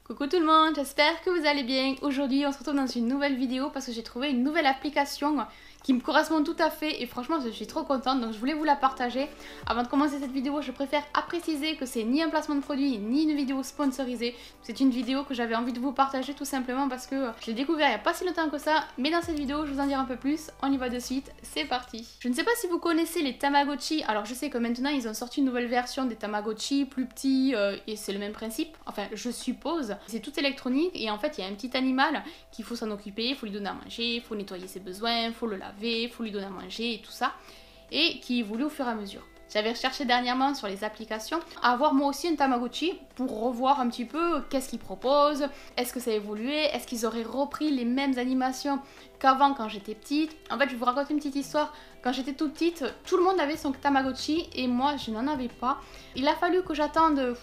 Coucou tout le monde, j'espère que vous allez bien. Aujourd'hui on se retrouve dans une nouvelle vidéo parce que j'ai trouvé une nouvelle application qui me correspond tout à fait et franchement je suis trop contente, donc je voulais vous la partager. Avant de commencer cette vidéo, je préfère préciser que c'est ni un placement de produit ni une vidéo sponsorisée. C'est une vidéo que j'avais envie de vous partager tout simplement parce que je l'ai découvert il n'y a pas si longtemps que ça, mais dans cette vidéo je vous en dire un peu plus. On y va de suite, c'est parti. Je ne sais pas si vous connaissez les Tamagotchi. Alors je sais que maintenant ils ont sorti une nouvelle version des Tamagotchi plus petits et c'est le même principe, enfin je suppose. C'est tout électronique et en fait il y a un petit animal qu'il faut s'en occuper, il faut lui donner à manger, il faut nettoyer ses besoins, il faut le laver, il faut lui donner à manger et tout ça, et qui évolue au fur et à mesure. J'avais recherché dernièrement sur les applications à avoir moi aussi un Tamagotchi pour revoir un petit peu qu'est-ce qu'ils proposent, est-ce que ça a évolué, est-ce qu'ils auraient repris les mêmes animations qu'avant quand j'étais petite. En fait je vais vous raconter une petite histoire. Quand j'étais toute petite, tout le monde avait son Tamagotchi et moi je n'en avais pas. Il a fallu que j'attende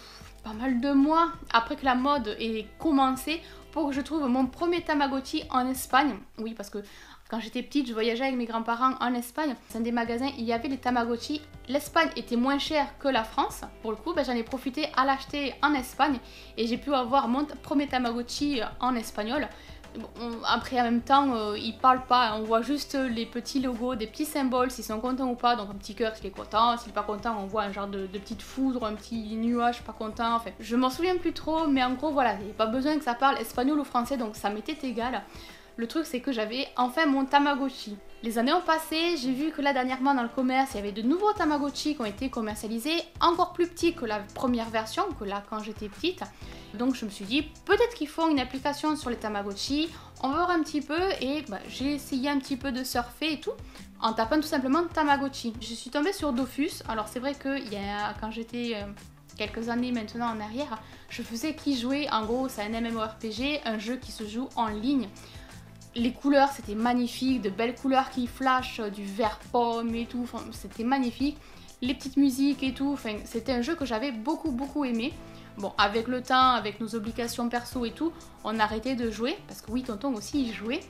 pas mal de mois après que la mode ait commencé pour que je trouve mon premier Tamagotchi en Espagne. Oui, parce que quand j'étais petite, je voyageais avec mes grands-parents en Espagne. Dans des magasins, il y avait les Tamagotchi. L'Espagne était moins chère que la France. Pour le coup, j'en ai profité à l'acheter en Espagne et j'ai pu avoir mon premier Tamagotchi en espagnol. Bon, après en même temps ils parlent pas, on voit juste les petits logos, des petits symboles s'ils sont contents ou pas, donc un petit cœur s'il est content, s'il est pas content on voit un genre de petite foudre, un petit nuage pas content, enfin je m'en souviens plus trop, mais en gros voilà, il n'y a pas besoin que ça parle espagnol ou français, donc ça m'était égal. Le truc c'est que j'avais enfin mon Tamagotchi. Les années ont passé, j'ai vu que là dernièrement dans le commerce il y avait de nouveaux Tamagotchi qui ont été commercialisés, encore plus petits que la première version, que là quand j'étais petite. Donc je me suis dit peut-être qu'ils font une application sur les Tamagotchi, on va voir un petit peu et j'ai essayé un petit peu de surfer et tout en tapant tout simplement Tamagotchi. Je suis tombée sur Dofus, alors c'est vrai que quand j'étais quelques années maintenant en arrière, je faisais qui jouait, en gros c'est un MMORPG, un jeu qui se joue en ligne. Les couleurs c'était magnifique, de belles couleurs qui flashent, du vert pomme et tout, enfin, c'était magnifique. Les petites musiques et tout, enfin, c'était un jeu que j'avais beaucoup aimé. Bon, avec le temps, avec nos obligations perso et tout, on a arrêté de jouer, parce que oui, tonton aussi il jouait.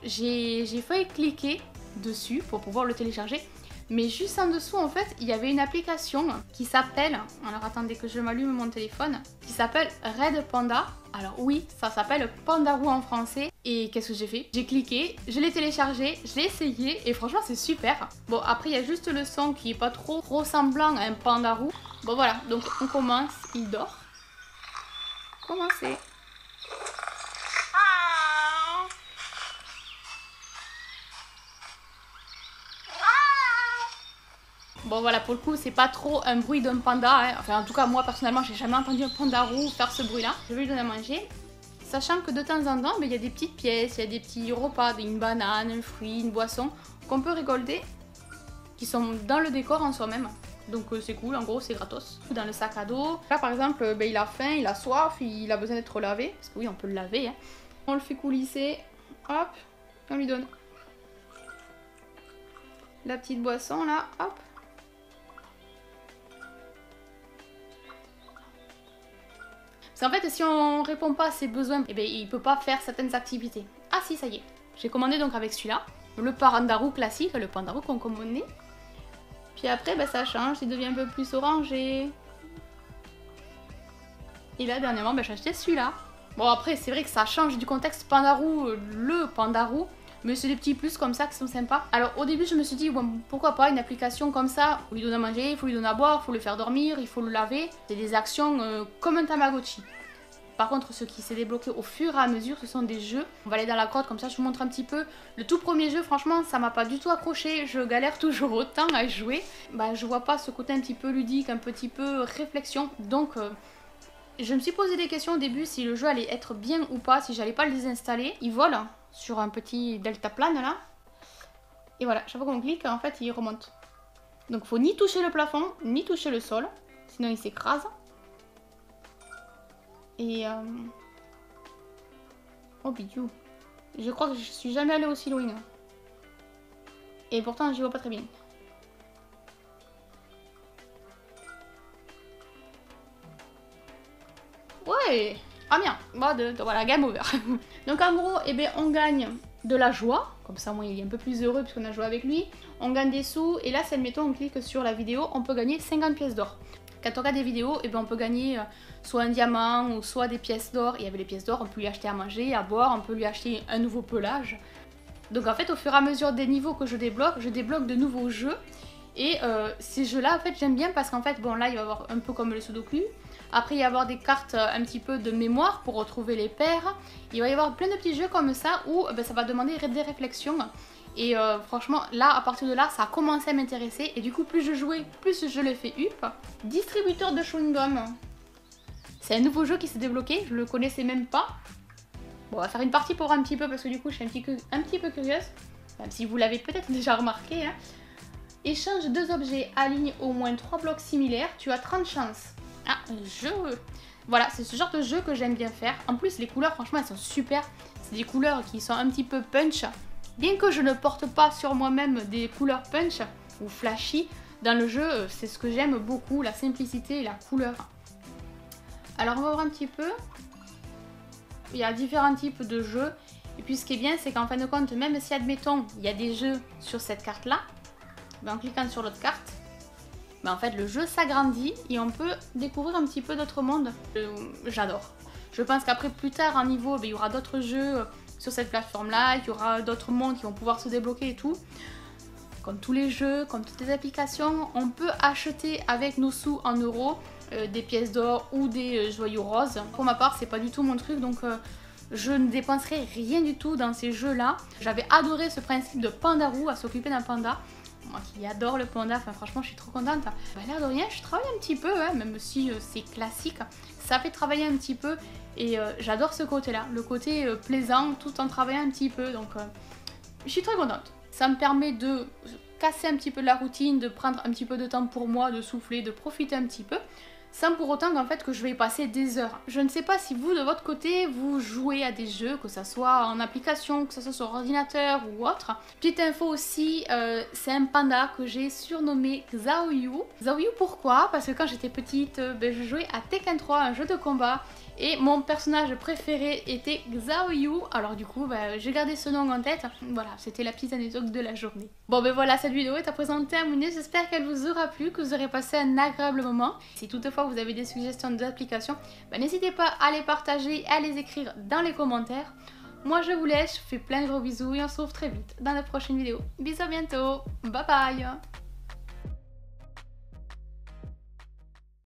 J'ai failli cliquer dessus pour pouvoir le télécharger, mais juste en dessous en fait, il y avait une application qui s'appelle, alors attendez que je m'allume mon téléphone, qui s'appelle Red Panda. Alors oui, ça s'appelle Pandarou en français. Et qu'est-ce que j'ai fait? J'ai cliqué, je l'ai téléchargé, je l'ai essayé et franchement c'est super. Bon après il y a juste le son qui est pas trop ressemblant à un Pandarou. Bon voilà, donc on commence, il dort. Commencer. Bon voilà, pour le coup c'est pas trop un bruit d'un panda, hein. Enfin en tout cas moi personnellement j'ai jamais entendu un pandarou faire ce bruit là. Je vais lui donner à manger. Sachant que de temps en temps, il y a des petites pièces, il y a des petits repas, une banane, un fruit, une boisson qu'on peut récolter, qui sont dans le décor en soi-même. Donc c'est cool, en gros c'est gratos. Dans le sac à dos. Là par exemple, il a faim, il a soif, il a besoin d'être lavé. Parce que oui, on peut le laver. Hein. On le fait coulisser. Hop, on lui donne la petite boisson là. Hop. En fait, si on répond pas à ses besoins, eh bien, il peut pas faire certaines activités. Ah si, ça y est. J'ai commandé donc avec celui-là. Le pandarou classique, le pandarou qu'on commandait. Puis après, ça change, il devient un peu plus orangé. Et là, dernièrement, j'ai acheté celui-là. Bon, après, c'est vrai que ça change du contexte pandarou, le pandarou. Mais c'est des petits plus comme ça qui sont sympas. Alors au début je me suis dit bon, pourquoi pas une application comme ça, il faut lui donner à manger, il faut lui donner à boire, il faut le faire dormir, il faut le laver. C'est des actions comme un Tamagotchi. Par contre ce qui s'est débloqué au fur et à mesure ce sont des jeux. On va aller dans la grotte comme ça je vous montre un petit peu. Le tout premier jeu franchement ça m'a pas du tout accroché, je galère toujours autant à jouer. Je vois pas ce côté un petit peu ludique, un petit peu réflexion. Donc je me suis posé des questions au début si le jeu allait être bien ou pas, si j'allais pas le désinstaller. Il vole sur un petit deltaplane là. Et voilà, chaque fois qu'on clique, en fait, il remonte. Donc faut ni toucher le plafond, ni toucher le sol, sinon il s'écrase. Et oh bidou. Je crois que je suis jamais allée aussi loin. Et pourtant j'y vois pas très bien. Ouais. Ah bien, voilà, game over. Donc en gros, on gagne de la joie, comme ça moi il est un peu plus heureux puisqu'on a joué avec lui. On gagne des sous, et là si admettons on clique sur la vidéo, on peut gagner 50 pièces d'or. Quand on regarde des vidéos, et ben on peut gagner soit un diamant ou soit des pièces d'or. Et avec les pièces d'or, on peut lui acheter à manger, à boire, on peut lui acheter un nouveau pelage. Donc en fait, au fur et à mesure des niveaux que je débloque de nouveaux jeux. Et ces jeux-là, en fait, j'aime bien parce qu'en fait, bon là, il va y avoir un peu comme le Sudoku. Après, il va y avoir des cartes un petit peu de mémoire pour retrouver les paires. Il va y avoir plein de petits jeux comme ça où ben, ça va demander des réflexions. Et franchement, là, à partir de là, ça a commencé à m'intéresser. Et du coup, plus je jouais, plus je l'ai fait up. Distributeur de chewing-gum. C'est un nouveau jeu qui s'est débloqué, je le connaissais même pas. Bon, on va faire une partie pour voir un petit peu parce que du coup, je suis un petit peu curieuse. Même si vous l'avez peut-être déjà remarqué. Hein. Échange 2 objets, aligne au moins 3 blocs similaires, tu as 30 chances. Ah, jeu. Voilà, c'est ce genre de jeu que j'aime bien faire. En plus, les couleurs, franchement, elles sont super. C'est des couleurs qui sont un petit peu punch. Bien que je ne porte pas sur moi-même des couleurs punch ou flashy, dans le jeu, c'est ce que j'aime beaucoup, la simplicité et la couleur. Alors, on va voir un petit peu. Il y a différents types de jeux. Et puis, ce qui est bien, c'est qu'en fin de compte, même si, admettons, il y a des jeux sur cette carte-là, ben, en cliquant sur l'autre carte, ben, en fait, le jeu s'agrandit et on peut découvrir un petit peu d'autres mondes. J'adore. Je pense qu'après, plus tard, en niveau, ben, il y aura d'autres jeux sur cette plateforme-là, il y aura d'autres mondes qui vont pouvoir se débloquer et tout. Comme tous les jeux, comme toutes les applications, on peut acheter avec nos sous en euros des pièces d'or ou des joyaux roses. Pour ma part, c'est pas du tout mon truc, donc je ne dépenserai rien du tout dans ces jeux-là. J'avais adoré ce principe de pandarou, à s'occuper d'un panda. Moi qui adore le panda, enfin franchement je suis trop contente. Bah, l'air de rien, je travaille un petit peu, hein, même si c'est classique. Ça fait travailler un petit peu et j'adore ce côté-là, le côté plaisant tout en travaillant un petit peu. Donc je suis très contente. Ça me permet de casser un petit peu la routine, de prendre un petit peu de temps pour moi, de souffler, de profiter un petit peu. Sans pour autant qu'en fait que je vais y passer des heures. Je ne sais pas si vous de votre côté vous jouez à des jeux, que ce soit en application, que ce soit sur ordinateur ou autre. Petite info aussi, c'est un panda que j'ai surnommé Xiaoyu. Xiaoyu pourquoi? Parce que quand j'étais petite, je jouais à Tekken 3, un jeu de combat. Et mon personnage préféré était Xiaoyu. Alors du coup, j'ai gardé ce nom en tête. Voilà, c'était la petite anecdote de la journée. Bon voilà, cette vidéo est à présent terminée. J'espère qu'elle vous aura plu, que vous aurez passé un agréable moment. Si toutefois vous avez des suggestions d'applications, n'hésitez pas à les partager et à les écrire dans les commentaires. Moi je vous laisse, je vous fais plein de gros bisous et on se retrouve très vite dans la prochaine vidéo. Bisous, à bientôt, bye bye.